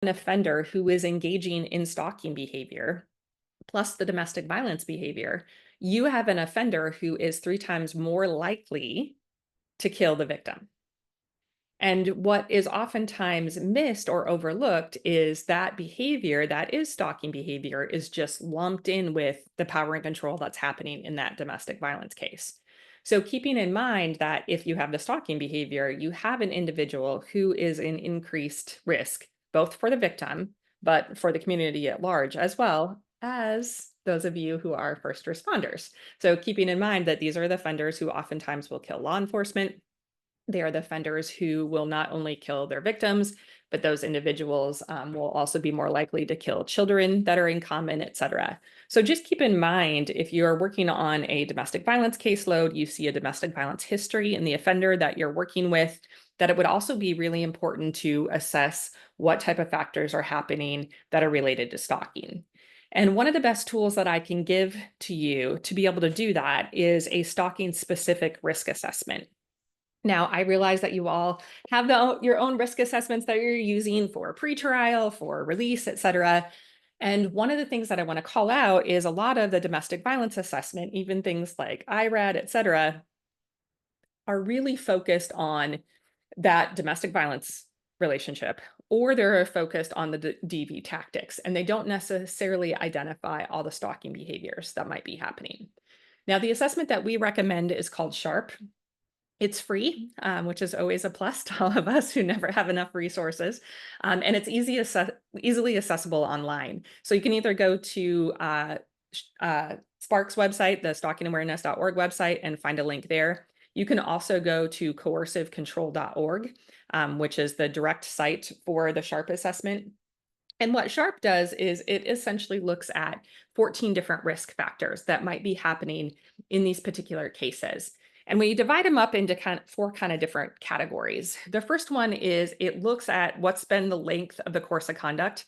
an offender who is engaging in stalking behavior, plus the domestic violence behavior, you have an offender who is 3 times more likely to kill the victim. And what is oftentimes missed or overlooked is that behavior, that is stalking behavior, is just lumped in with the power and control that's happening in that domestic violence case. So, keeping in mind that if you have the stalking behavior, you have an individual who is in increased risk, both for the victim, but for the community at large, as well as those of you who are first responders. So, keeping in mind that these are the offenders who oftentimes will kill law enforcement, they are the offenders who will not only kill their victims, but those individuals will also be more likely to kill children that are in common, et cetera. So just keep in mind, if you're working on a domestic violence caseload, you see a domestic violence history in the offender that you're working with, that it would also be really important to assess what type of factors are happening that are related to stalking. And one of the best tools that I can give to you to be able to do that is a stalking specific risk assessment. Now, I realize that you all have your own risk assessments that you're using for pretrial, for release, et cetera. And one of the things that I want to call out is a lot of the domestic violence assessment, even things like IRAD, et cetera, are really focused on that domestic violence relationship, or they're focused on the DV tactics, and they don't necessarily identify all the stalking behaviors that might be happening. Now, the assessment that we recommend is called SHARP. It's free, which is always a plus to all of us who never have enough resources. And it's easily accessible online. So you can either go to Spark's website, the stalkingawareness.org website, and find a link there. You can also go to coercivecontrol.org, which is the direct site for the SHARP assessment. And what SHARP does is it essentially looks at 14 different risk factors that might be happening in these particular cases. And we divide them up into four different categories. The first one is it looks at what's been the length of the course of conduct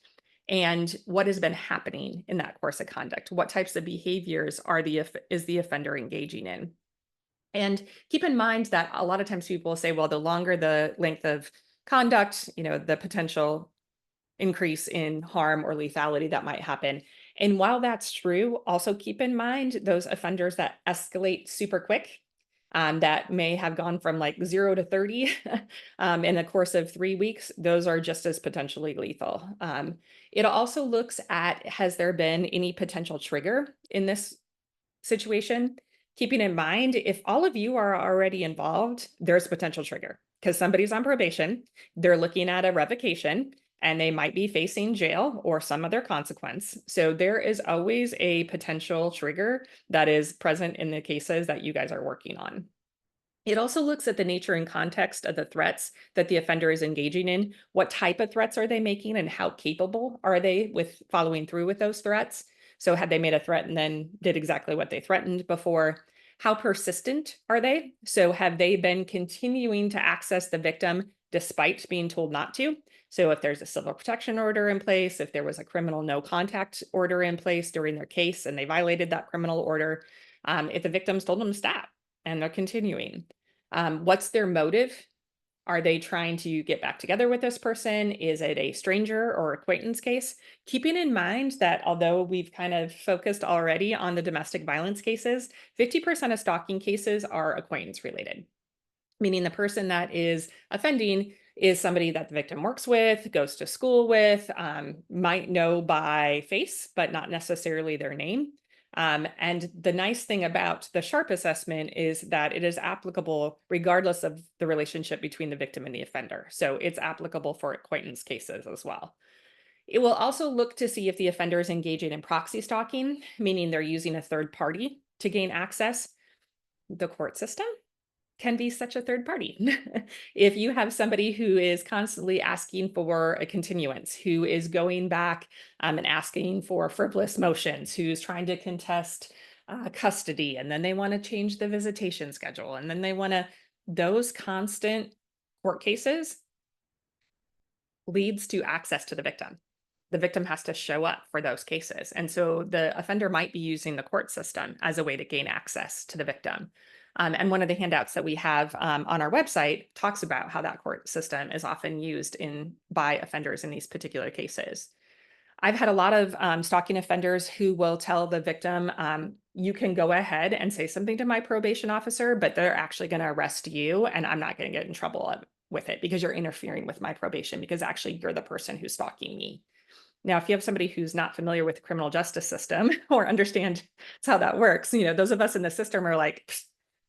and what has been happening in that course of conduct. What types of behaviors is the offender engaging in? And keep in mind that a lot of times people say, well, the longer the length of conduct, the potential increase in harm or lethality that might happen. And while that's true, also keep in mind those offenders that escalate super quick, that may have gone from like 0 to 30 in the course of 3 weeks, those are just as potentially lethal. It also looks at, has there been any potential trigger in this situation? Keeping in mind, if all of you are already involved, there's a potential trigger because somebody's on probation, they're looking at a revocation, and they might be facing jail or some other consequence. So there is always a potential trigger that is present in the cases that you guys are working on. It also looks at the nature and context of the threats that the offender is engaging in. What type of threats are they making and how capable are they with following through with those threats? So had they made a threat and then did exactly what they threatened before? How persistent are they? So have they been continuing to access the victim despite being told not to? So if there's a civil protection order in place, if there was a criminal no contact order in place during their case and they violated that criminal order, if the victims told them to stop and they're continuing. What's their motive? Are they trying to get back together with this person? Is it a stranger or acquaintance case? Keeping in mind that although we've kind of focused already on the domestic violence cases, 50% of stalking cases are acquaintance related, meaning the person that is offending is somebody that the victim works with, goes to school with, might know by face, but not necessarily their name. And the nice thing about the SHARP assessment is that it is applicable regardless of the relationship between the victim and the offender. So it's applicable for acquaintance cases as well. It will also look to see if the offender is engaging in proxy stalking, meaning they're using a third party to gain access. The court system can be such a third party. If you have somebody who is constantly asking for a continuance, who is going back and asking for frivolous motions, who's trying to contest custody, and then they want to change the visitation schedule, and then they want to, those constant court cases leads to access to the victim. The victim has to show up for those cases. And so the offender might be using the court system as a way to gain access to the victim. And one of the handouts that we have on our website talks about how that court system is often used by offenders in these particular cases. I've had a lot of stalking offenders who will tell the victim, you can go ahead and say something to my probation officer, but they're actually going to arrest you, and I'm not going to get in trouble with it because you're interfering with my probation, because actually you're the person who's stalking me. Now, if you have somebody who's not familiar with the criminal justice system or understands how that works, those of us in the system are like,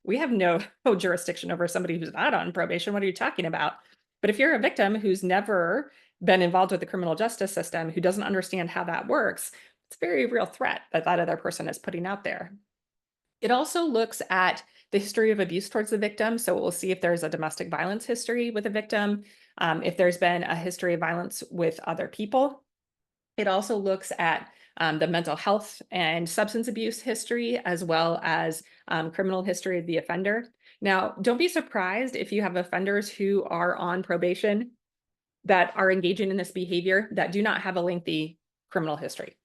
we have no jurisdiction over somebody who's not on probation. What are you talking about? But if you're a victim who's never been involved with the criminal justice system, who doesn't understand how that works, it's a very real threat that that other person is putting out there. It also looks at the history of abuse towards the victim. So we'll see if there's a domestic violence history with a victim, if there's been a history of violence with other people. It also looks at the mental health and substance abuse history, as well as criminal history of the offender. Now, don't be surprised if you have offenders who are on probation that are engaging in this behavior that do not have a lengthy criminal history.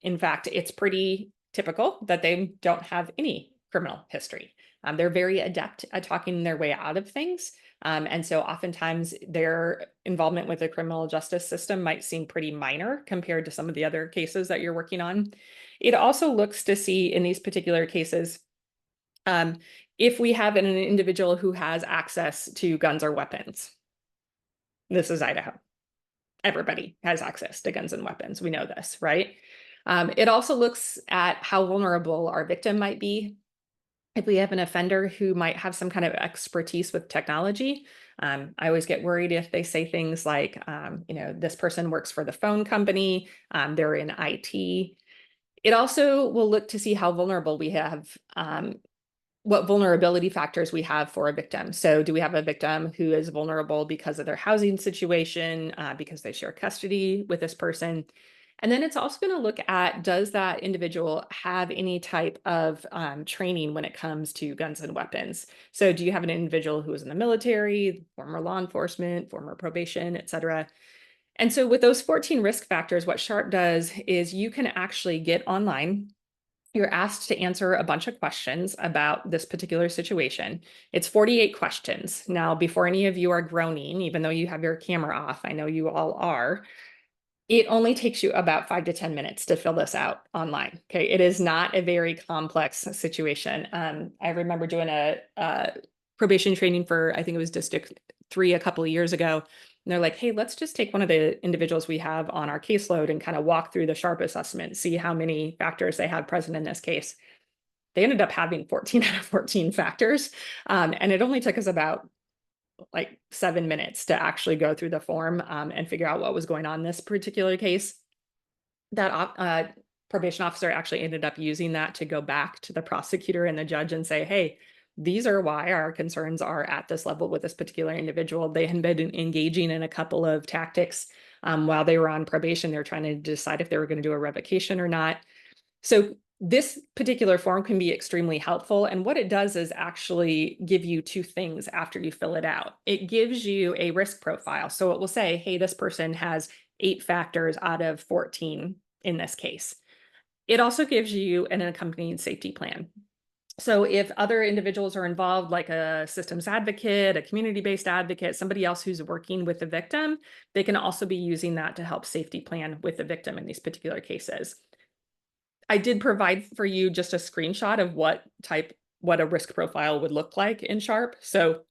In fact, it's pretty typical that they don't have any criminal history. They're very adept at talking their way out of things. And so oftentimes their involvement with the criminal justice system might seem pretty minor compared to some of the other cases that you're working on. It also looks to see in these particular cases, if we have an individual who has access to guns or weapons. This is Idaho. Everybody has access to guns and weapons. We know this, right? It also looks at how vulnerable our victim might be. If we have an offender who might have some kind of expertise with technology, I always get worried if they say things like, this person works for the phone company, they're in IT. It also will look to see how vulnerable we have, what vulnerability factors we have for a victim. So do we have a victim who is vulnerable because of their housing situation, because they share custody with this person? And then it's also going to look at, does that individual have any type of training when it comes to guns and weapons? So do you have an individual who is in the military, former law enforcement, former probation, et cetera? And so with those 14 risk factors, what SHARP does is you can actually get online. You're asked to answer a bunch of questions about this particular situation. It's 48 questions. Now, before any of you are groaning, even though you have your camera off, I know you all are, it only takes you about 5 to 10 minutes to fill this out online. Okay, it is not a very complex situation. I remember doing a probation training for, I think it was District 3 a couple of years ago. And they're like, hey, let's just take one of the individuals we have on our caseload and kind of walk through the SHARP assessment, see how many factors they have present in this case. They ended up having 14 out of 14 factors. And it only took us about like 7 minutes to actually go through the form and figure out what was going on in this particular case. That probation officer actually ended up using that to go back to the prosecutor and the judge and say, hey, these are why our concerns are at this level with this particular individual. They had been engaging in a couple of tactics while they were on probation. They're trying to decide if they were going to do a revocation or not. So this particular form can be extremely helpful. And what it does is actually give you two things after you fill it out. It gives you a risk profile. So it will say, hey, this person has 8 factors out of 14 in this case. It also gives you an accompanying safety plan. So if other individuals are involved, like a systems advocate, a community-based advocate, somebody else who's working with the victim, they can also be using that to help safety plan with the victim in these particular cases. I did provide for you just a screenshot of what a risk profile would look like in SHARP. So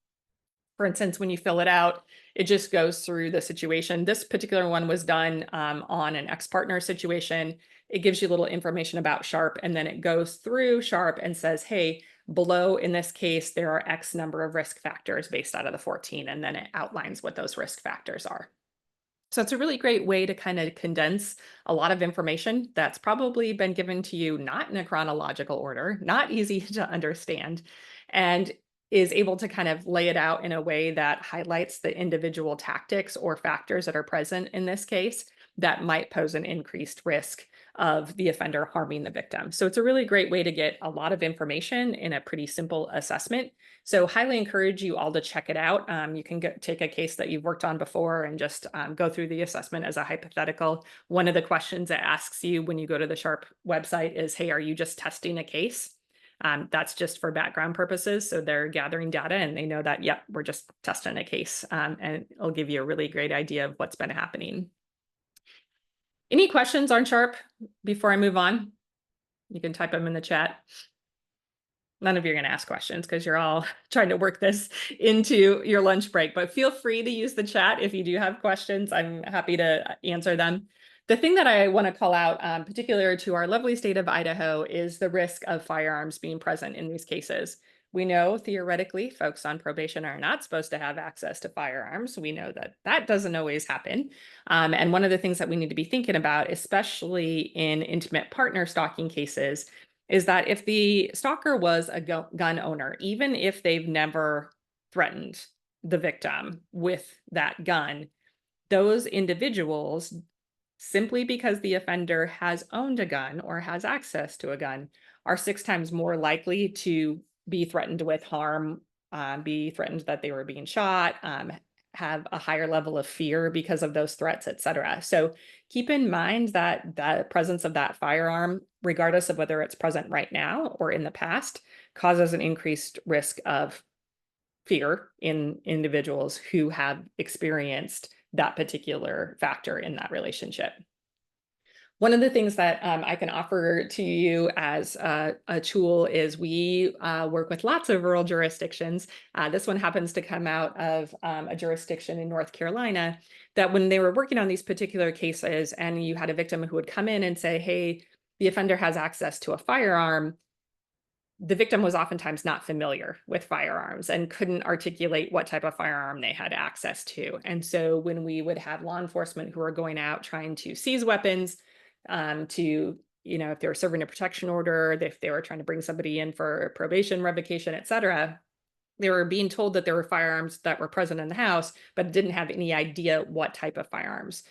for instance, when you fill it out, it just goes through the situation. This particular one was done on an ex-partner situation. It gives you a little information about SHARP, and then it goes through SHARP and says, hey, below in this case, there are X number of risk factors based out of the 14, and then it outlines what those risk factors are. So it's a really great way to kind of condense a lot of information that's probably been given to you not in a chronological order, not easy to understand, and is able to kind of lay it out in a way that highlights the individual tactics or factors that are present in this case that might pose an increased risk of the offender harming the victim. So it's a really great way to get a lot of information in a pretty simple assessment. So highly encourage you all to check it out. You can take a case that you've worked on before and just go through the assessment as a hypothetical. One of the questions it asks you when you go to the SHARP website is, hey, are you just testing a case? That's just for background purposes. So they're gathering data and they know that, yep, we're just testing a case, and it'll give you a really great idea of what's been happening. Any questions on Sharp before I move on? You can type them in the chat. None of you are going to ask questions because you're all trying to work this into your lunch break, but feel free to use the chat if you do have questions. I'm happy to answer them. The thing that I want to call out, particular to our lovely state of Idaho, is the risk of firearms being present in these cases. We know theoretically folks on probation are not supposed to have access to firearms. We know that that doesn't always happen. And one of the things that we need to be thinking about, especially in intimate partner stalking cases, is that if the stalker was a gun owner, even if they've never threatened the victim with that gun, those individuals, simply because the offender has owned a gun or has access to a gun, are 6 times more likely to be threatened with harm, be threatened that they were being shot, have a higher level of fear because of those threats, et cetera. So keep in mind that the presence of that firearm, regardless of whether it's present right now or in the past, causes an increased risk of fear in individuals who have experienced that particular factor in that relationship. One of the things that I can offer to you as a tool is we work with lots of rural jurisdictions. This one happens to come out of a jurisdiction in North Carolina that when they were working on these particular cases and you had a victim who would come in and say, hey, the offender has access to a firearm, the victim was oftentimes not familiar with firearms and couldn't articulate what type of firearm they had access to. And so when we would have law enforcement who are going out trying to seize weapons, to, if they were serving a protection order, if they were trying to bring somebody in for probation revocation, et cetera, they were being told that there were firearms that were present in the house, but didn't have any idea what type of firearms.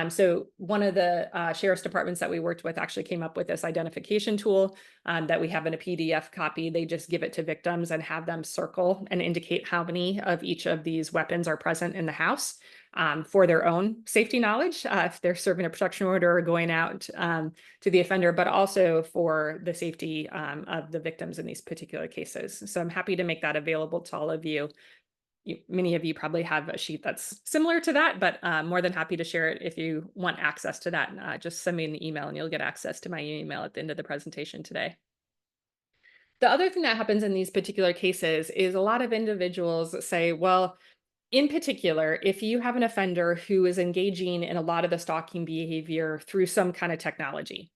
So one of the sheriff's departments that we worked with actually came up with this identification tool that we have in a PDF copy. They just give it to victims and have them circle and indicate how many of each of these weapons are present in the house, for their own safety knowledge, if they're serving a protection order or going out to the offender, but also for the safety of the victims in these particular cases. So I'm happy to make that available to all of you. Many of you probably have a sheet that's similar to that, but more than happy to share it if you want access to that. Just send me an email and you'll get access to my email at the end of the presentation today. The other thing that happens in these particular cases is a lot of individuals say, well, in particular, if you have an offender who is engaging in a lot of the stalking behavior through some kind of technology,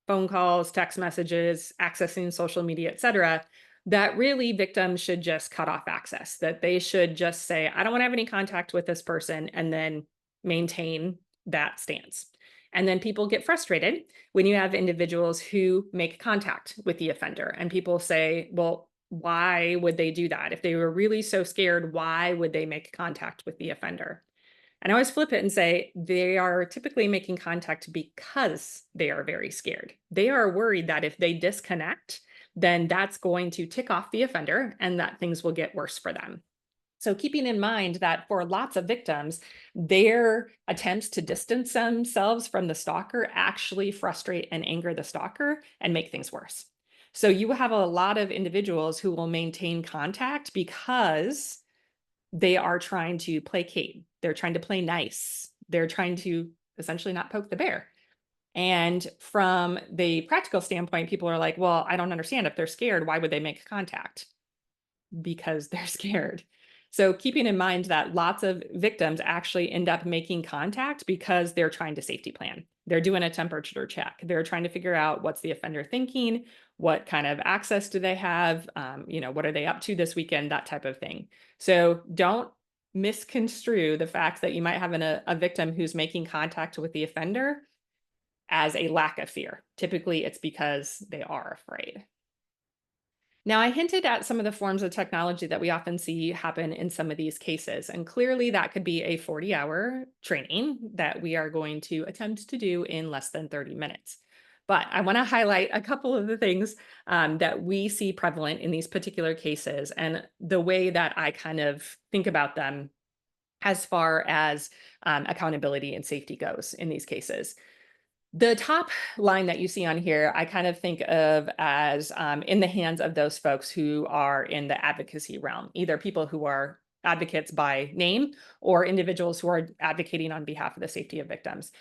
phone calls, text messages, accessing social media, et cetera, that really victims should just cut off access, that they should just say, I don't want to have any contact with this person, and then maintain that stance. And then people get frustrated when you have individuals who make contact with the offender and people say, well, why would they do that? If they were really so scared, why would they make contact with the offender? And I always flip it and say they are typically making contact because they are very scared. They are worried that if they disconnect, then that's going to tick off the offender and that things will get worse for them. So keeping in mind that for lots of victims, their attempts to distance themselves from the stalker actually frustrate and anger the stalker and make things worse. So you have a lot of individuals who will maintain contact because they are trying to placate. They're trying to play nice. They're trying to essentially not poke the bear. And from the practical standpoint, people are like, well, I don't understand. If they're scared, why would they make contact? Because they're scared. So keeping in mind that lots of victims actually end up making contact because they're trying to safety plan. They're doing a temperature check. They're trying to figure out what's the offender thinking, what kind of access do they have, what are they up to this weekend, that type of thing. So don't misconstrue the fact that you might have a victim who's making contact with the offender as a lack of fear. Typically, it's because they are afraid. Now, I hinted at some of the forms of technology that we often see happen in some of these cases, and clearly that could be a 40-hour training that we are going to attempt to do in less than 30 minutes. But I want to highlight a couple of the things that we see prevalent in these particular cases and the way that I kind of think about them as far as accountability and safety goes in these cases. The top line that you see on here, I kind of think of as in the hands of those folks who are in the advocacy realm, either people who are advocates by name or individuals who are advocating on behalf of the safety of victims.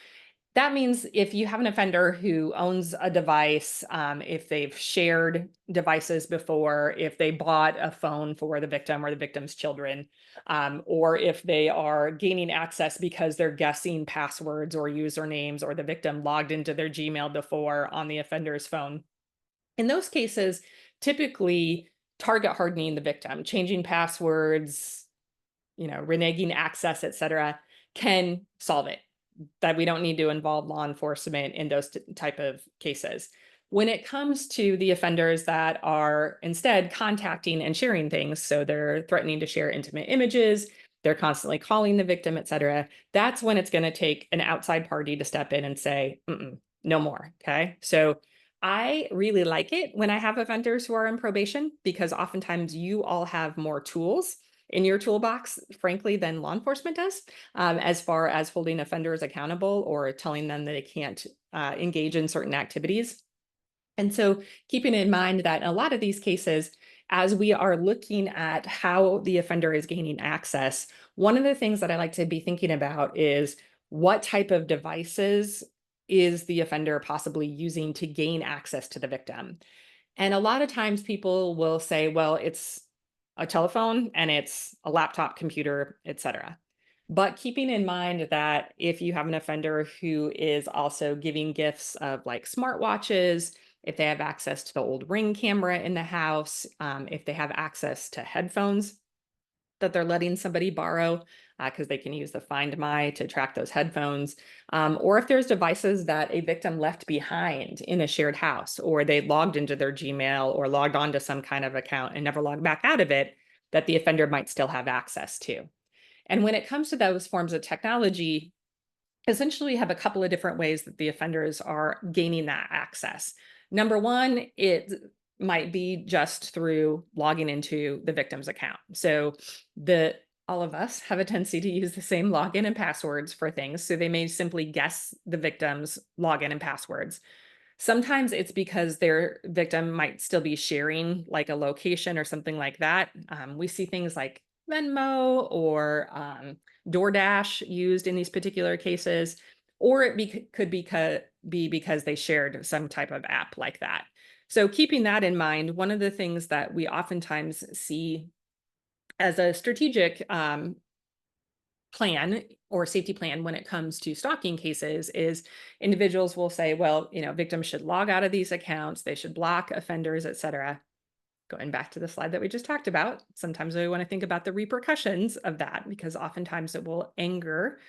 That means if you have an offender who owns a device, if they've shared devices before, if they bought a phone for the victim or the victim's children, or if they are gaining access because they're guessing passwords or usernames, or the victim logged into their Gmail before on the offender's phone. In those cases, typically target hardening the victim, changing passwords, reneging access, et cetera, can solve it. That we don't need to involve law enforcement in those type of cases. When it comes to the offenders that are instead contacting and sharing things, so they're threatening to share intimate images, they're constantly calling the victim, et cetera, that's when it's going to take an outside party to step in and say, no more. Okay. So I really like it when I have offenders who are in probation, because oftentimes you all have more tools in your toolbox, frankly, than law enforcement does, as far as holding offenders accountable or telling them that they can't engage in certain activities. And so keeping in mind that in a lot of these cases, as we are looking at how the offender is gaining access, one of the things that I like to be thinking about is what type of devices is the offender possibly using to gain access to the victim. And a lot of times people will say, well, it's a telephone and it's a laptop, computer, etc. But keeping in mind that if you have an offender who is also giving gifts of like smartwatches, if they have access to the old Ring camera in the house, if they have access to headphones that they're letting somebody borrow, because they can use the Find My to track those headphones, or if there's devices that a victim left behind in a shared house, or they logged into their Gmail or logged onto some kind of account and never logged back out of it, that the offender might still have access to. And when it comes to those forms of technology, essentially we have a couple of different ways that the offenders are gaining that access. Number one, it might be just through logging into the victim's account. So all of us have a tendency to use the same login and passwords for things. So they may simply guess the victim's login and passwords. Sometimes it's because their victim might still be sharing like a location or something like that. We see things like Venmo or DoorDash used in these particular cases, or it could be because they shared some type of app like that. So keeping that in mind, one of the things that we oftentimes see as a strategic plan or safety plan when it comes to stalking cases is individuals will say, well, victims should log out of these accounts, they should block offenders, et cetera. Going back to the slide that we just talked about, sometimes we want to think about the repercussions of that, because oftentimes it will anger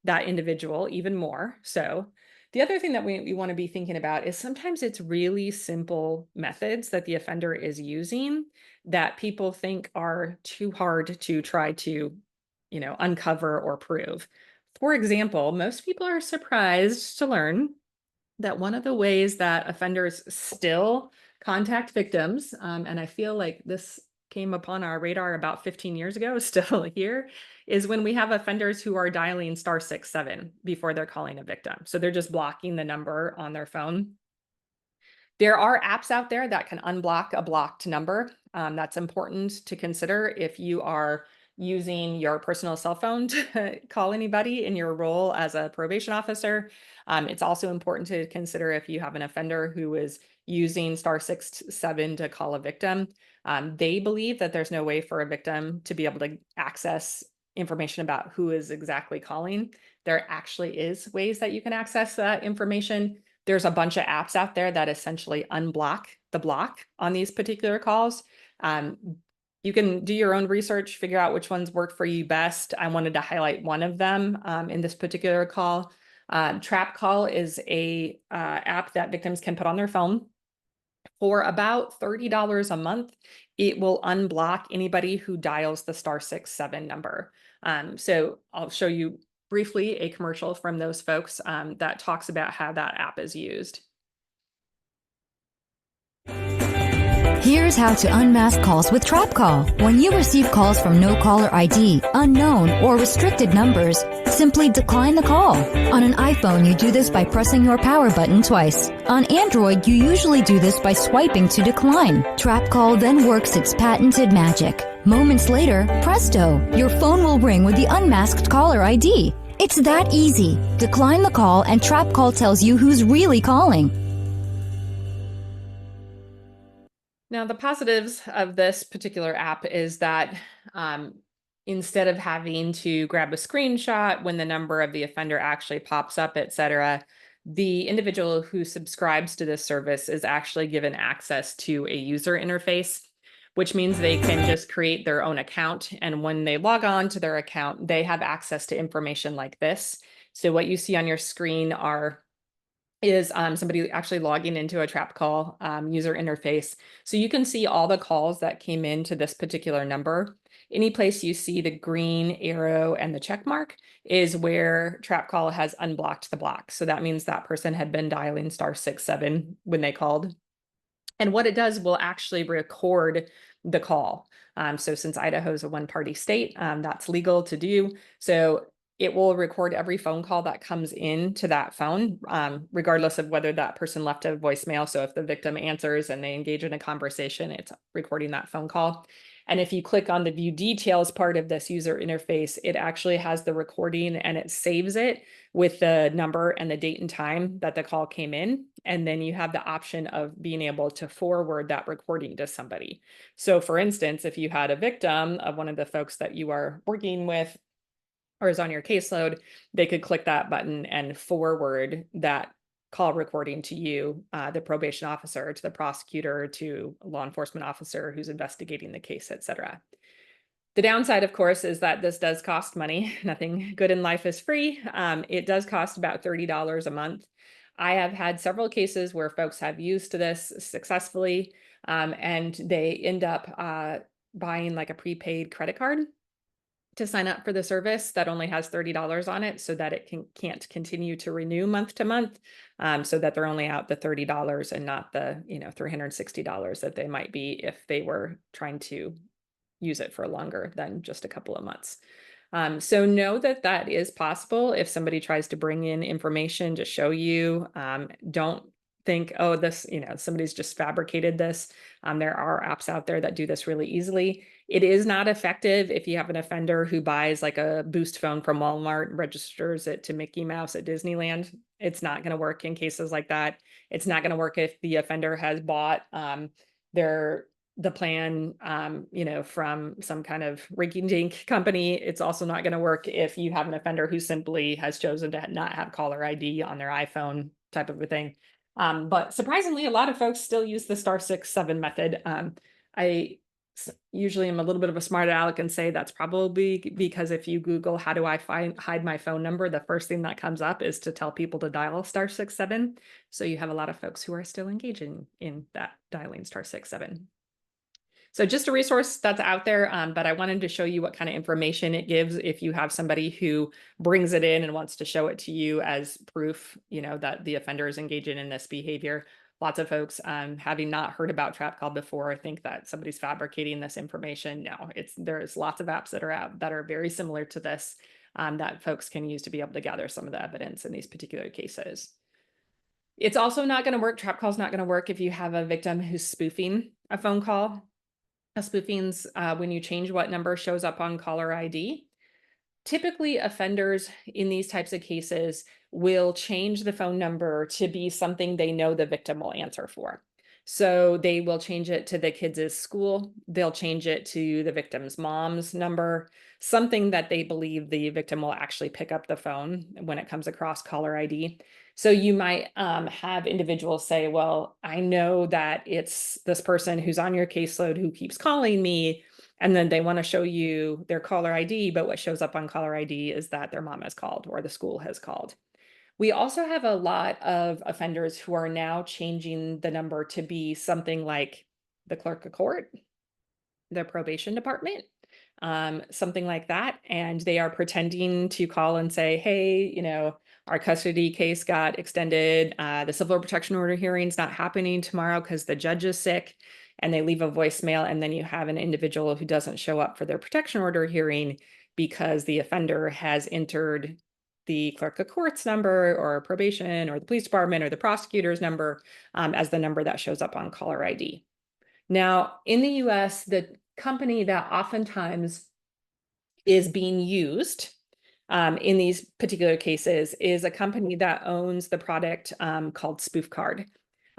that individual even more. So the other thing that we want to be thinking about is sometimes it's really simple methods that the offender is using that people think are too hard to try to, uncover or prove. For example, most people are surprised to learn that one of the ways that offenders still contact victims, and I feel like this came upon our radar about 15 years ago, still here, is when we have offenders who are dialing *67 before they're calling a victim. So they're just blocking the number on their phone. There are apps out there that can unblock a blocked number. That's important to consider if you are using your personal cell phone to call anybody in your role as a probation officer. It's also important to consider if you have an offender who is using *67 to call a victim. They believe that there's no way for a victim to be able to access information about who is exactly calling. There actually is ways that you can access that information. There's a bunch of apps out there that essentially unblock the block on these particular calls. Um, you can do your own research, figure out which ones work for you best. I wanted to highlight one of them in this particular call. Trap Call is a app that victims can put on their phone. For about $30 a month, it will unblock anybody who dials the *67 number. So I'll show you briefly a commercial from those folks that talks about how that app is used. Here's how to unmask calls with Trap Call. When you receive calls from no caller ID, unknown, or restricted numbers, simply decline the call. On an iPhone, you do this by pressing your power button twice. On Android, you usually do this by swiping to decline. Trap Call then works its patented magic. Moments later, presto, your phone will ring with the unmasked caller ID. It's that easy. Decline the call and Trap Call tells you who's really calling. Now, the positives of this particular app is that instead of having to grab a screenshot when the number of the offender actually pops up, etc., the individual who subscribes to this service is actually given access to a user interface, which means they can just create their own account. And when they log on to their account, they have access to information like this. So what you see on your screen is somebody actually logging into a Trap Call user interface. So you can see all the calls that came into this particular number. Any place you see the green arrow and the check mark is where Trap Call has unblocked the block. So that means that person had been dialing *67 when they called. And what it does will actually record the call. So since Idaho is a one-party state, that's legal to do. So it will record every phone call that comes into that phone, regardless of whether that person left a voicemail. So if the victim answers and they engage in a conversation, it's recording that phone call. And if you click on the view details part of this user interface, it actually has the recording and it saves it with the number and the date and time that the call came in. And then you have the option of being able to forward that recording to somebody. So for instance, if you had a victim of one of the folks that you are working with or is on your caseload, they could click that button and forward that call recording to you, the probation officer, to the prosecutor, to a law enforcement officer who's investigating the case, etc. The downside, of course, is that this does cost money. Nothing good in life is free. It does cost about $30 a month. I have had several cases where folks have used this successfully, and they end up buying like a prepaid credit card to sign up for the service that only has $30 on it so that it can't continue to renew month to month, so that they're only out the $30 and not the $360 that they might be if they were trying to use it for longer than just a couple of months. So know that that is possible. If somebody tries to bring in information to show you, don't think, oh, this, somebody's just fabricated this. There are apps out there that do this really easily. It is not effective if you have an offender who buys like a Boost phone from Walmart and registers it to Mickey Mouse at Disneyland. It's not going to work in cases like that. It's not going to work if the offender has bought the plan, from some kind of rinky-dink company. It's also not going to work if you have an offender who simply has chosen to not have caller ID on their iPhone, type of a thing. But surprisingly, a lot of folks still use the *67 method. I usually am a little bit of a smart aleck and say that's probably because if you Google how do I hide my phone number, the first thing that comes up is to tell people to dial *67. So you have a lot of folks who are still engaging in that dialing *67. So just a resource that's out there, but I wanted to show you what kind of information it gives if you have somebody who brings it in and wants to show it to you as proof, that the offender is engaging in this behavior. Lots of folks, having not heard about Trap Call before, think that somebody's fabricating this information. No, there's lots of apps that are out that are very similar to this, that folks can use to be able to gather some of the evidence in these particular cases. It's also not going to work. Trap Call is not going to work if you have a victim who's spoofing a phone call. Spoofing's when you change what number shows up on caller ID. Typically, offenders in these types of cases will change the phone number to be something they know the victim will answer for. So they will change it to the kids' school. They'll change it to the victim's mom's number, something that they believe the victim will actually pick up the phone when it comes across caller ID. So you might have individuals say, well, I know that it's this person who's on your caseload who keeps calling me, and then they want to show you their caller ID, but what shows up on caller ID is that their mom has called or the school has called. We also have a lot of offenders who are now changing the number to be something like the clerk of court, the probation department, something like that. And they are pretending to call and say, hey, our custody case got extended. The civil protection order hearing's not happening tomorrow because the judge is sick. and they leave a voicemail, and then you have an individual who doesn't show up for their protection order hearing because the offender has entered the clerk of court's number or probation or the police department or the prosecutor's number as the number that shows up on caller ID. Now, in the US, the company that oftentimes is being used in these particular cases is a company that owns the product called Spoof Card.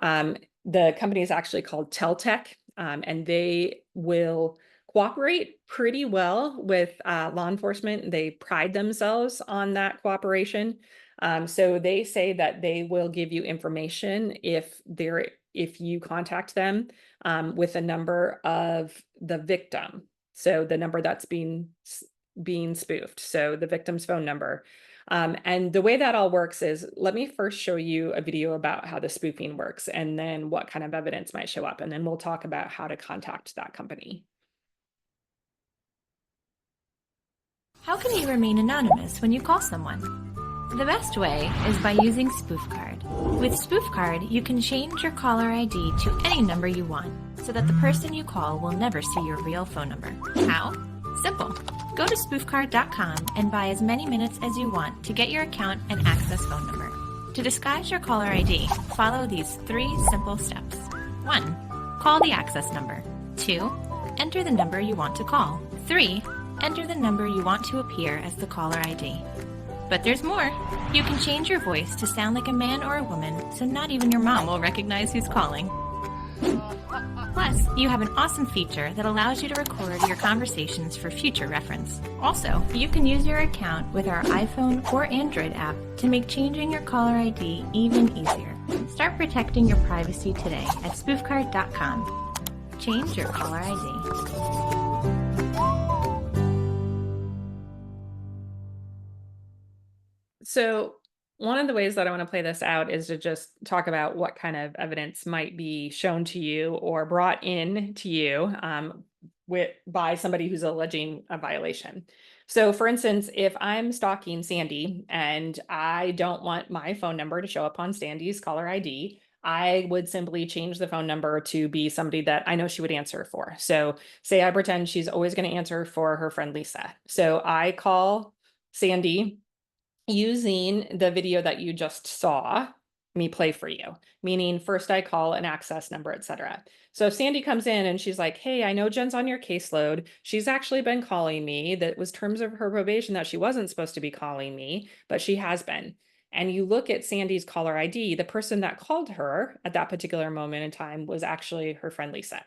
The company is actually called Teltec, and they will cooperate pretty well with law enforcement. They pride themselves on that cooperation. So they say that they will give you information if you contact them with a number of the victim. So the number that's being spoofed. So the victim's phone number. And the way that all works is, let me first show you a video about how the spoofing works and then what kind of evidence might show up. And then we'll talk about how to contact that company. How can you remain anonymous when you call someone? The best way is by using Spoof Card. With Spoof Card, you can change your caller ID to any number you want so that the person you call will never see your real phone number. How? Simple. Go to spoofcard.com and buy as many minutes as you want to get your account and access phone number. To disguise your caller ID, follow these 3 simple steps. 1. Call the access number. 2. Enter the number you want to call. 3. Enter the number you want to appear as the caller ID. But there's more. You can change your voice to sound like a man or a woman, so not even your mom will recognize who's calling. Plus, you have an awesome feature that allows you to record your conversations for future reference. Also, you can use your account with our iPhone or Android app to make changing your caller ID even easier. Start protecting your privacy today at spoofcard.com. Change your caller ID. So one of the ways that I want to play this out is to just talk about what kind of evidence might be shown to you or brought in to you by somebody who's alleging a violation. So for instance, if I'm stalking Sandy and I don't want my phone number to show up on Sandy's caller ID, I would simply change the phone number to be somebody that I know she would answer for. So say I pretend she's always going to answer for her friend Lisa. So I call Sandy using the video that you just saw me play for you, meaning first I call an access number, etc. So if Sandy comes in and she's like, hey, I know Jen's on your caseload. She's actually been calling me. That was terms of her probation that she wasn't supposed to be calling me, but she has been. And you look at Sandy's caller ID, the person that called her at that particular moment in time was actually her friend Lisa.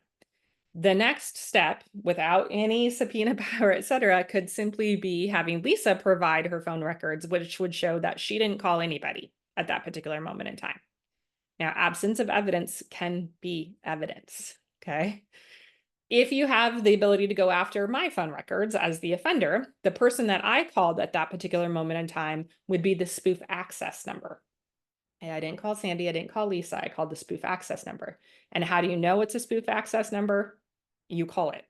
The next step, without any subpoena power, et cetera, could simply be having Lisa provide her phone records, which would show that she didn't call anybody at that particular moment in time. Now, absence of evidence can be evidence, okay? If you have the ability to go after my phone records as the offender, the person that I called at that particular moment in time would be the spoof access number. Hey, I didn't call Sandy, I didn't call Lisa, I called the spoof access number. And how do you know it's a spoof access number? You call it.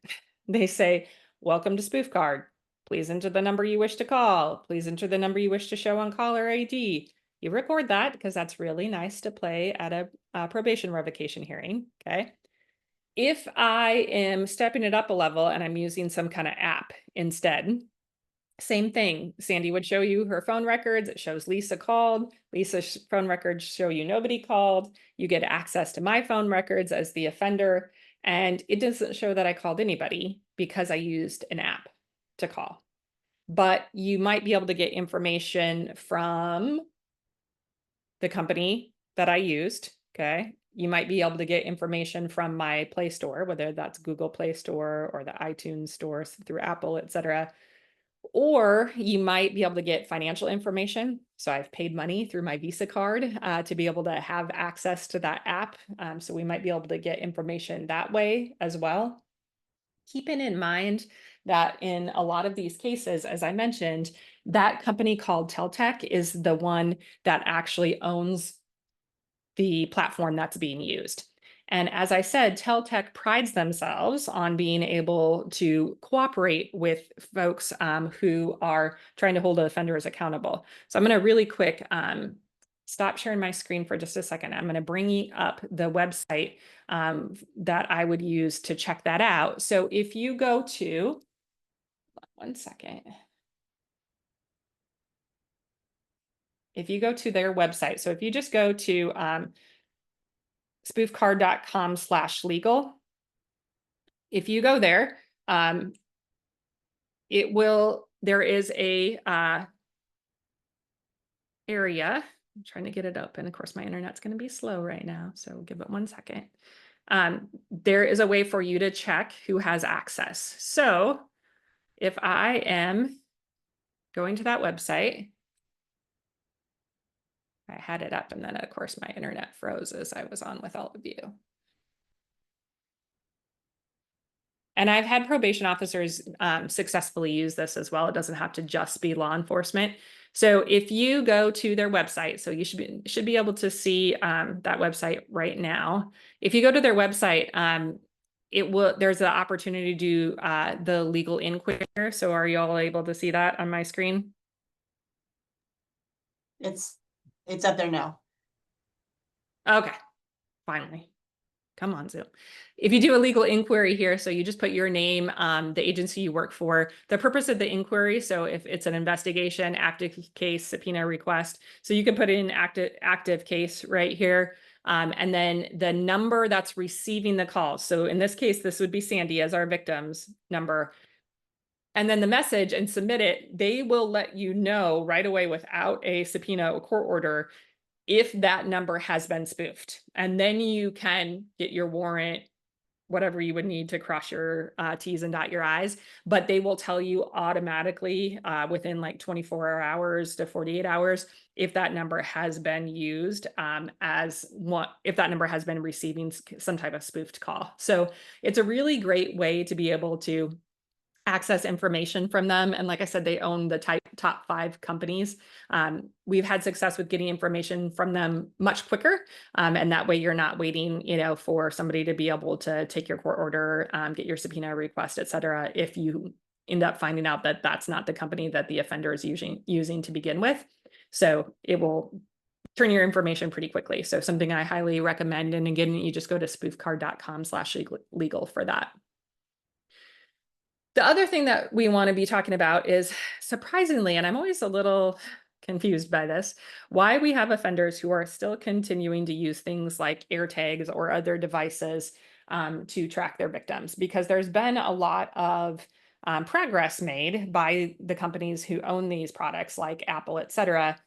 They say, welcome to Spoof Card. Please enter the number you wish to call. Please enter the number you wish to show on caller ID. You record that because that's really nice to play at a probation revocation hearing, okay? If I am stepping it up a level and I'm using some kind of app instead, same thing. Sandy would show you her phone records. It shows Lisa called. Lisa's phone records show you nobody called. You get access to my phone records as the offender. And it doesn't show that I called anybody because I used an app to call. But you might be able to get information from the company that I used, okay? You might be able to get information from my Play Store, whether that's Google Play Store or the iTunes Store through Apple, et cetera. Or you might be able to get financial information. So I've paid money through my Visa card to be able to have access to that app. So we might be able to get information that way as well. Keeping in mind that in a lot of these cases, as I mentioned, that company called Teltec is the one that actually owns the platform that's being used. And as I said, Teltec prides themselves on being able to cooperate with folks who are trying to hold offenders accountable. So I'm going to really quick stop sharing my screen for just a second. I'm going to bring you up the website that I would use to check that out. So if you go to, one second. If you go to their website, so if you just go to spoofcard.com/legal, if you go there, there is a area. I'm trying to get it up, and of course my internet's going to be slow right now, so give it 1 second. There is a way for you to check who has access. So if I am going to that website, I had it up and then of course my internet froze as I was on with all of you. And I've had probation officers successfully use this as well. It doesn't have to just be law enforcement. So if you go to their website, so you should be able to see that website right now. If you go to their website, there's an opportunity to do the legal inquiry. So are you all able to see that on my screen? It's up there now. Okay, finally. Come on, Zoom. If you do a legal inquiry here, so you just put your name, the agency you work for, the purpose of the inquiry. So if it's an investigation, active case, subpoena request, so you can put in active case right here. And then the number that's receiving the call. So in this case, this would be Sandy as our victim's number. And then the message and submit it, they will let you know right away without a subpoena or court order if that number has been spoofed. And then you can get your warrant, whatever you would need to cross your T's and dot your I's, but they will tell you automatically within like 24 hours to 48 hours if that number has been used if that number has been receiving some type of spoofed call. So it's a really great way to be able to access information from them. And like I said, they own the top 5 companies. We've had success with getting information from them much quicker. And that way you're not waiting, for somebody to be able to take your court order, get your subpoena request, et cetera, if you end up finding out that that's not the company that the offender is using to begin with. So it will turn your information pretty quickly. So something I highly recommend. And again, you just go to spoofcard.com/legal for that. The other thing that we want to be talking about is, surprisingly, and I'm always a little confused by this, why we have offenders who are still continuing to use things like air tags or other devices to track their victims, because there's been a lot of progress made by the companies who own these products like Apple, et cetera,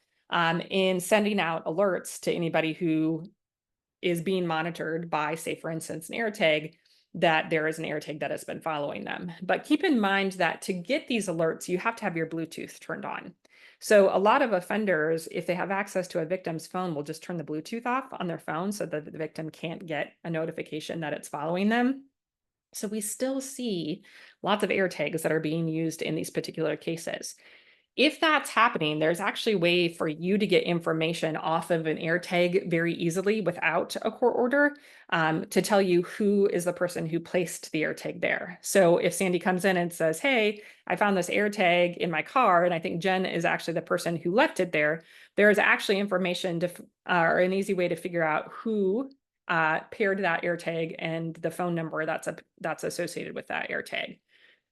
in sending out alerts to anybody who is being monitored by, say, for instance, an air tag, that there is an air tag that has been following them. But keep in mind that to get these alerts, you have to have your Bluetooth turned on. So a lot of offenders, if they have access to a victim's phone, will just turn the Bluetooth off on their phone so that the victim can't get a notification that it's following them. So we still see lots of air tags that are being used in these particular cases. If that's happening, there's actually a way for you to get information off of an air tag very easily without a court order to tell you who is the person who placed the air tag there. So if Sandy comes in and says, hey, I found this air tag in my car, and I think Jen is actually the person who left it there, there is actually information or an easy way to figure out who paired that air tag and the phone number that's associated with that air tag.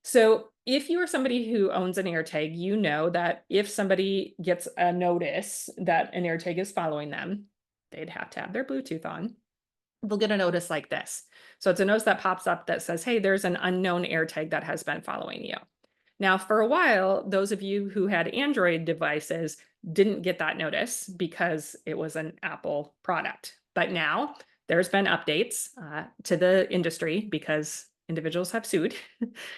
So if you are somebody who owns an air tag, you know that if somebody gets a notice that an air tag is following them, they'd have to have their Bluetooth on. They'll get a notice like this. So it's a notice that pops up that says, hey, there's an unknown air tag that has been following you. Now, for a while, those of you who had Android devices didn't get that notice because it was an Apple product. But now there's been updates to the industry because individuals have sued.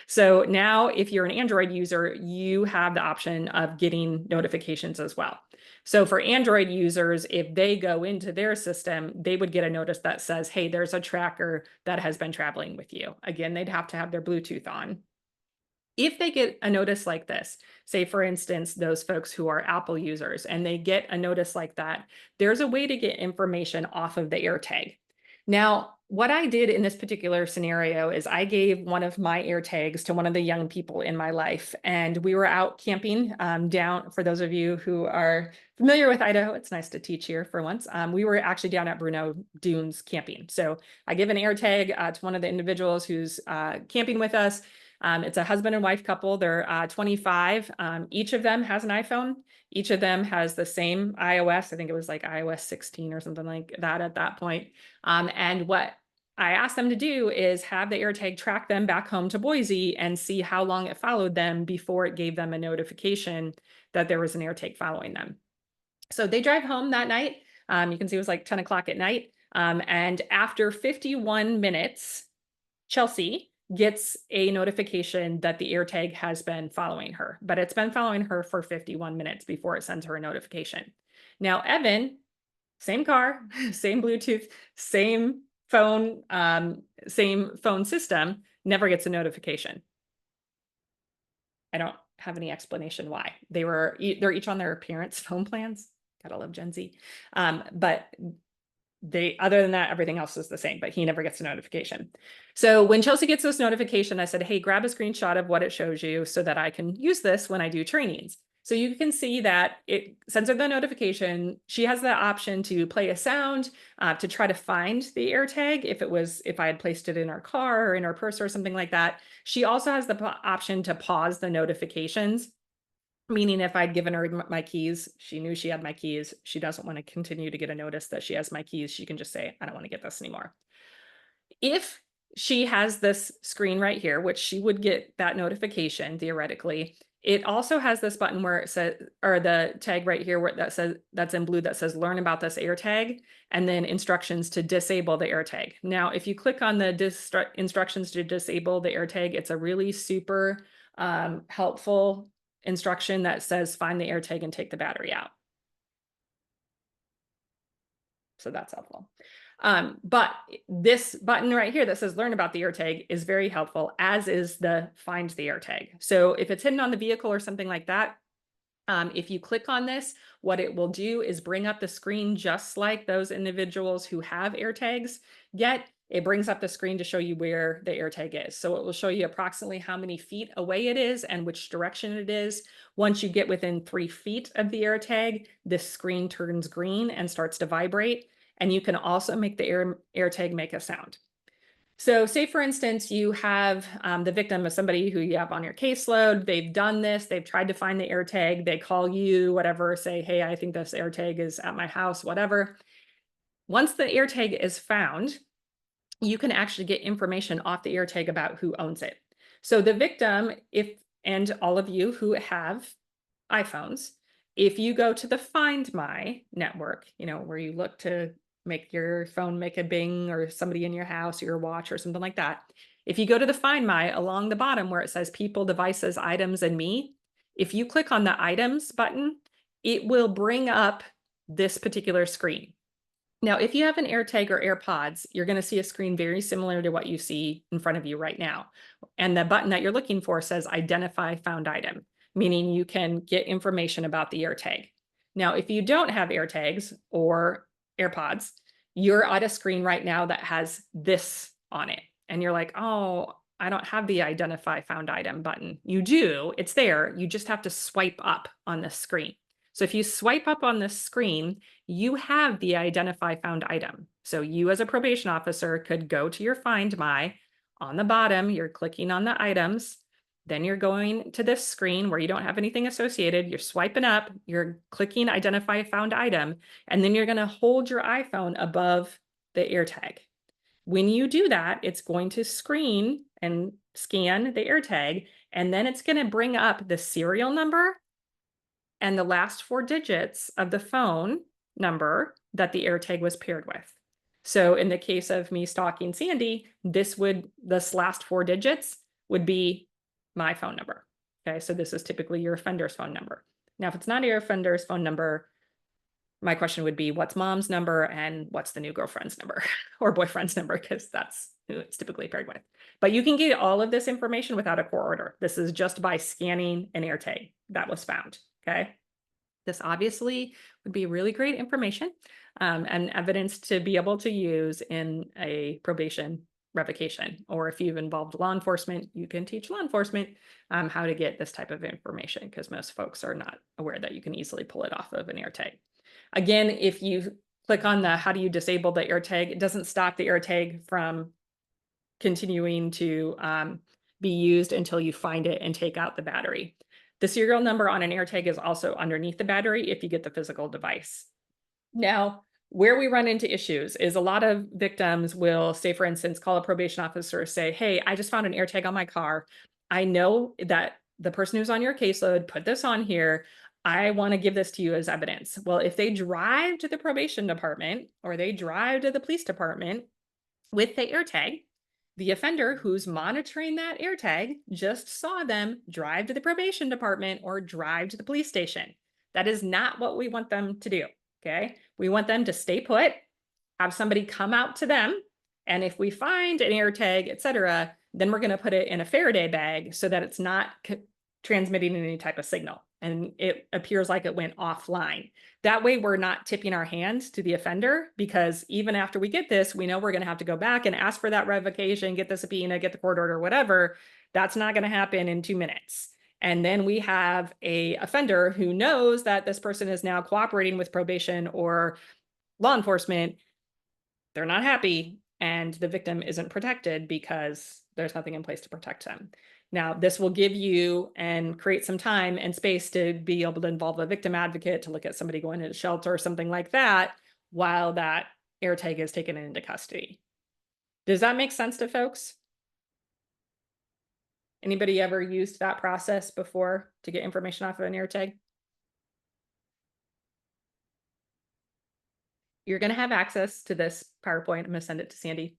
So now if you're an Android user, you have the option of getting notifications as well. So for Android users, if they go into their system, they would get a notice that says, hey, there's a tracker that has been traveling with you. Again, they'd have to have their Bluetooth on. If they get a notice like this, say, for instance, those folks who are Apple users, and they get a notice like that, there's a way to get information off of the AirTag. Now, what I did in this particular scenario is I gave one of my air tags to one of the young people in my life, and we were out camping down. For those of you who are familiar with Idaho, it's nice to teach here for once. We were actually down at Bruneau Dunes camping. So I give an air tag to one of the individuals who's camping with us. It's a husband and wife couple. They're 25. Each of them has an iPhone. Each of them has the same iOS. I think it was like iOS 16 or something like that at that point. And what I asked them to do is have the AirTag track them back home to Boise and see how long it followed them before it gave them a notification that there was an AirTag following them. So they drive home that night. You can see it was like 10 o'clock at night. And after 51 minutes, Chelsea gets a notification that the AirTag has been following her, but it's been following her for 51 minutes before it sends her a notification. Now, Evan, same car, same Bluetooth, same phone system, never gets a notification. I don't have any explanation why. They're each on their parents' phone plans. Gotta love Gen Z. But other than that, everything else is the same, but he never gets a notification. So when Chelsea gets this notification, I said, hey, grab a screenshot of what it shows you so that I can use this when I do trainings. So you can see that it sends her the notification. She has the option to play a sound to try to find the AirTag if I had placed it in her car or in her purse or something like that. She also has the option to pause the notifications, meaning if I'd given her my keys, she knew she had my keys. She doesn't want to continue to get a notice that she has my keys. She can just say, I don't want to get this anymore. If she has this screen right here, which she would get that notification theoretically, it also has this button where it says, or the tag right here where that says, that's in blue, that says learn about this AirTag, and then instructions to disable the AirTag. Now, if you click on the instructions to disable the AirTag, it's a really super helpful instruction that says find the AirTag and take the battery out. So that's helpful. But this button right here that says learn about the AirTag is very helpful, as is the find the AirTag. So if it's hidden on the vehicle or something like that, if you click on this, what it will do is bring up the screen just like those individuals who have AirTags get. It brings up the screen to show you where the AirTag is. So it will show you approximately how many feet away it is and which direction it is. Once you get within 3 feet of the AirTag, this screen turns green and starts to vibrate. And you can also make the AirTag make a sound. So say, for instance, you have the victim of somebody who you have on your caseload. They've done this. They've tried to find the AirTag. They call you, whatever, say, hey, I think this AirTag is at my house, whatever. Once the AirTag is found, you can actually get information off the AirTag about who owns it. So the victim, and all of you who have iPhones, if you go to the Find My network, where you look to make your phone make a bing, or somebody in your house or your watch or something like that. If you go to the Find My, along the bottom where it says people, devices, items, and me, if you click on the items button, it will bring up this particular screen. Now, if you have an AirTag or AirPods, you're going to see a screen very similar to what you see in front of you right now. And the button that you're looking for says identify found item, meaning you can get information about the AirTag. Now, if you don't have AirTags or AirPods, you're at a screen right now that has this on it. And you're like, oh, I don't have the identify found item button. You do, it's there. You just have to swipe up on the screen. So if you swipe up on this screen, you have the identify found item. So you as a probation officer could go to your Find My. On the bottom, you're clicking on the items. Then you're going to this screen where you don't have anything associated. You're swiping up, you're clicking identify found item, and then you're going to hold your iPhone above the AirTag. When you do that, it's going to screen and scan the AirTag, and then it's going to bring up the serial number and the last 4 digits of the phone number that the AirTag was paired with. So in the case of me stalking Sandy, this last 4 digits would be my phone number. Okay, so this is typically your offender's phone number. Now, if it's not your offender's phone number, my question would be, what's mom's number and what's the new girlfriend's number or boyfriend's number, because that's who it's typically paired with. But you can get all of this information without a court order. This is just by scanning an AirTag that was found. Okay. This obviously would be really great information and evidence to be able to use in a probation revocation. Or if you've involved law enforcement, you can teach law enforcement how to get this type of information, because most folks are not aware that you can easily pull it off of an air tag. Again, if you click on the how do you disable the air tag, it doesn't stop the air tag from continuing to be used until you find it and take out the battery. The serial number on an air tag is also underneath the battery if you get the physical device. Now, where we run into issues is a lot of victims will say, for instance, call a probation officer, say, hey, I just found an air tag on my car. I know that the person who's on your caseload put this on here. I want to give this to you as evidence. Well, if they drive to the probation department or they drive to the police department with the air tag, the offender who's monitoring that air tag just saw them drive to the probation department or drive to the police station. That is not what we want them to do. Okay. We want them to stay put, have somebody come out to them. And if we find an air tag, et cetera, then we're going to put it in a Faraday bag so that it's not transmitting any type of signal and it appears like it went offline. That way we're not tipping our hands to the offender, because even after we get this, we know we're going to have to go back and ask for that revocation, get the subpoena, get the court order, whatever. That's not going to happen in 2 minutes. And then we have a offender who knows that this person is now cooperating with probation or law enforcement. They're not happy, and the victim isn't protected because there's nothing in place to protect them. Now, this will give you and create some time and space to be able to involve a victim advocate to look at somebody going into shelter or something like that while that air tag is taken into custody. Does that make sense to folks? Anybody ever used that process before to get information off of an air tag? You're going to have access to this PowerPoint. I'm going to send it to Sandy.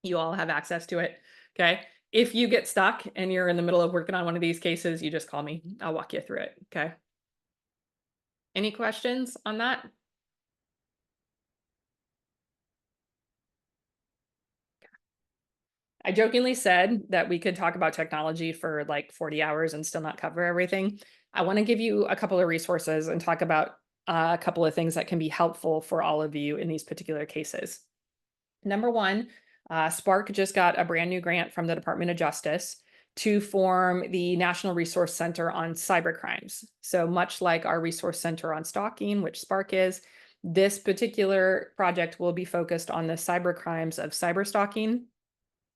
You all have access to it. Okay. If you get stuck and you're in the middle of working on one of these cases, you just call me. I'll walk you through it. Okay. Any questions on that? I jokingly said that we could talk about technology for like 40 hours and still not cover everything. I want to give you a couple of resources and talk about a couple of things that can be helpful for all of you in these particular cases. Number one, Spark just got a brand new grant from the Department of Justice to form the National Resource Center on Cybercrimes. So much like our Resource Center on Stalking, which Spark is, this particular project will be focused on the cybercrimes of cyberstalking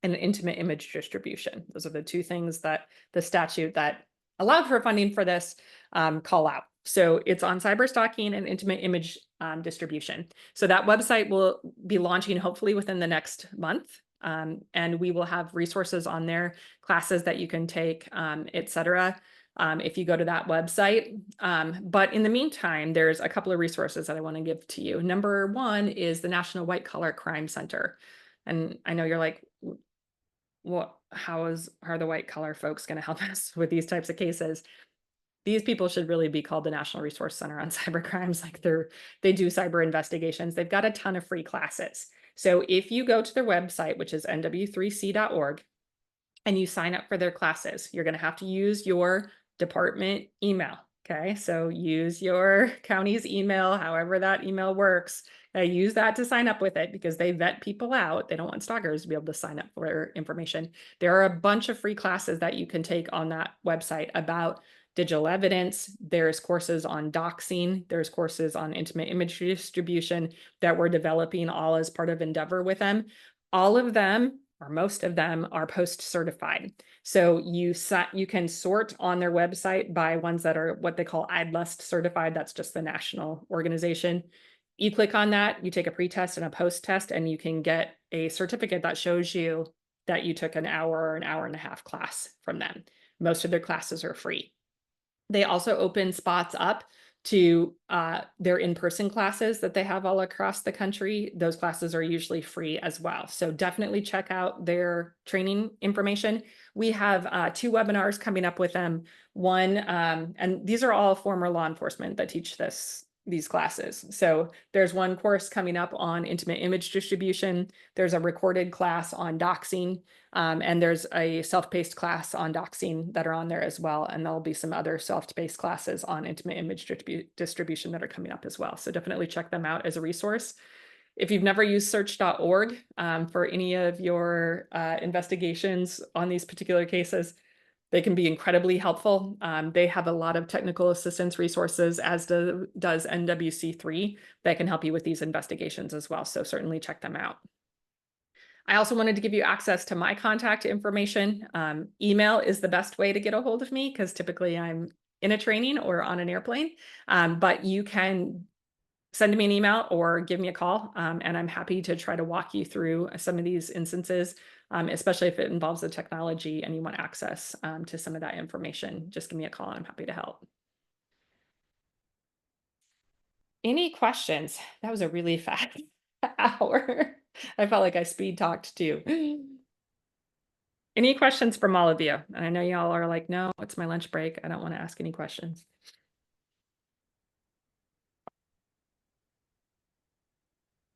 and intimate image distribution. Those are the two things that the statute that allowed for funding for this call out. So it's on cyberstalking and intimate image distribution. So that website will be launching hopefully within the next month. And we will have resources on there, classes that you can take, et cetera, if you go to that website. But in the meantime, there's a couple of resources that I want to give to you. Number one is the National White Collar Crime Center. And I know you're like, how are the white collar folks going to help us with these types of cases? These people should really be called the National Resource Center on Cybercrimes. Like they do cyber investigations. They've got a ton of free classes. So if you go to their website, which is nw3c.org, and you sign up for their classes, you're going to have to use your department email. Okay, so use your county's email, however that email works. Use that to sign up with it, because they vet people out. They don't want stalkers to be able to sign up for information. There are a bunch of free classes that you can take on that website about digital evidence. There's courses on doxing. There's courses on intimate image distribution that we're developing all as part of Endeavor with them. All of them, or most of them, are post certified. So you can sort on their website by ones that are what they call IDLUST certified. That's just the national organization. You click on that, you take a pre-test and a post-test, and you can get a certificate that shows you that you took an hour or an hour and a half class from them. Most of their classes are free. They also open spots up to their in-person classes that they have all across the country. Those classes are usually free as well. So definitely check out their training information. We have 2 webinars coming up with them. One, and these are all former law enforcement that teach this these classes. So there's one course coming up on intimate image distribution. There's a recorded class on doxing, and there's a self-paced class on doxing that are on there as well. And there'll be some other self-paced classes on intimate image distribution that are coming up as well. So definitely check them out as a resource. If you've never used search.org for any of your investigations on these particular cases, they can be incredibly helpful. They have a lot of technical assistance resources, as does NWC3, that can help you with these investigations as well. So certainly check them out. I also wanted to give you access to my contact information. Email is the best way to get a hold of me because typically I'm in a training or on an airplane, but you can send me an email or give me a call, and I'm happy to try to walk you through some of these instances, especially if it involves the technology and you want access to some of that information. Just give me a call and I'm happy to help. Any questions? That was a really fast hour. I felt like I speed talked too. Any questions from all of you? And I know y'all are like, no, it's my lunch break. I don't want to ask any questions.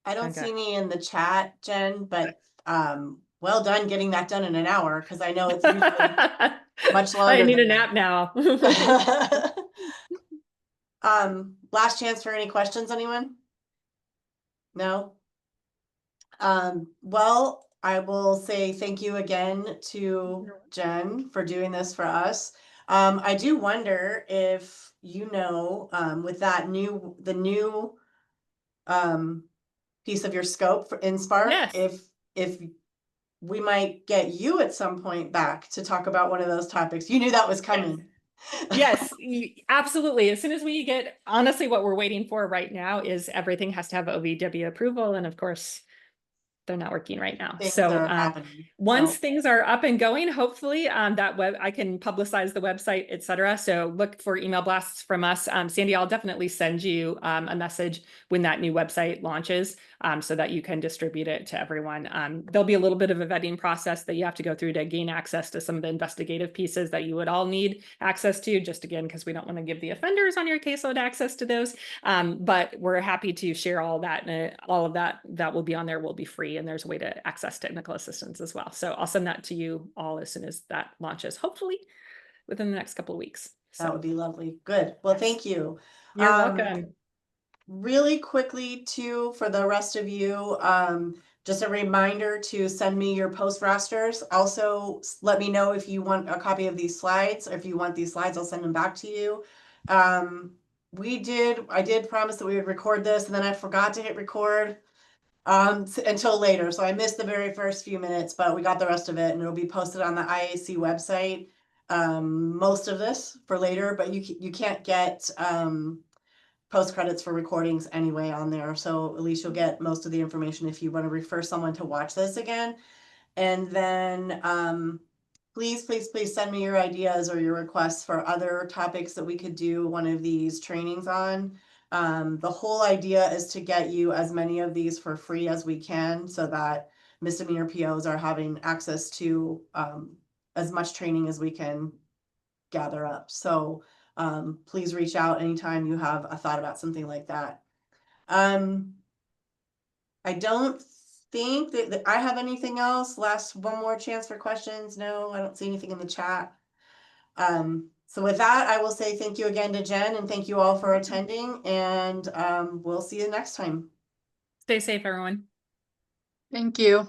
I don't Okay. see any in the chat, Jen, but well done getting that done in an hour, because I know it's usually much I longer need a than nap now. that. Last chance for any questions, anyone? No? Well, I will say thank you again to Jen for doing this for us. I do wonder if with that the new piece of your scope in Spark, Yes. if we might get you at some point back to talk about one of those topics. You knew that was coming. Yes, absolutely. As soon as we get, honestly, what we're waiting for right now is everything has to have OVW approval. And of course, they're not working right now. Things So are happening. once So things are up and going, hopefully that web I can publicize the website, etc. So look for email blasts from us. Sandy, I'll definitely send you a message when that new website launches so that you can distribute it to everyone. There'll be a little bit of a vetting process that you have to go through to gain access to some of the investigative pieces that you would all need access to, just again, because we don't want to give the offenders on your caseload access to those. But we're happy to share all that, and all of that will be on there will be free, and there's a way to access technical assistance as well. So I'll send that to you all as soon as that launches, hopefully within the next couple of weeks. that would be lovely. Good. Well, Yes. thank you. You're welcome. Really quickly too, for the rest of you, just a reminder to send me your post rasters. Also, let me know if you want a copy of these slides, or if you want these slides, I'll send them back to you. I did promise that we would record this, and then I forgot to hit record until later. So I missed the very first few minutes, but we got the rest of it, and it'll be posted on the IAC website. Most of this for later, but you can't get post credits for recordings anyway on there. So at least you'll get most of the information if you want to refer someone to watch this again. And then please, please, please send me your ideas or your requests for other topics that we could do one of these trainings on. The whole idea is to get you as many of these for free as we can, so that misdemeanor POs are having access to as much training as we can gather up. So please reach out anytime you have a thought about something like that. I don't think that I have anything else. One more chance for questions. No, I don't see anything in the chat. So with that, I will say thank you again to Jen, and thank you all for attending, and we'll see you next time. Stay safe, everyone. Thank you.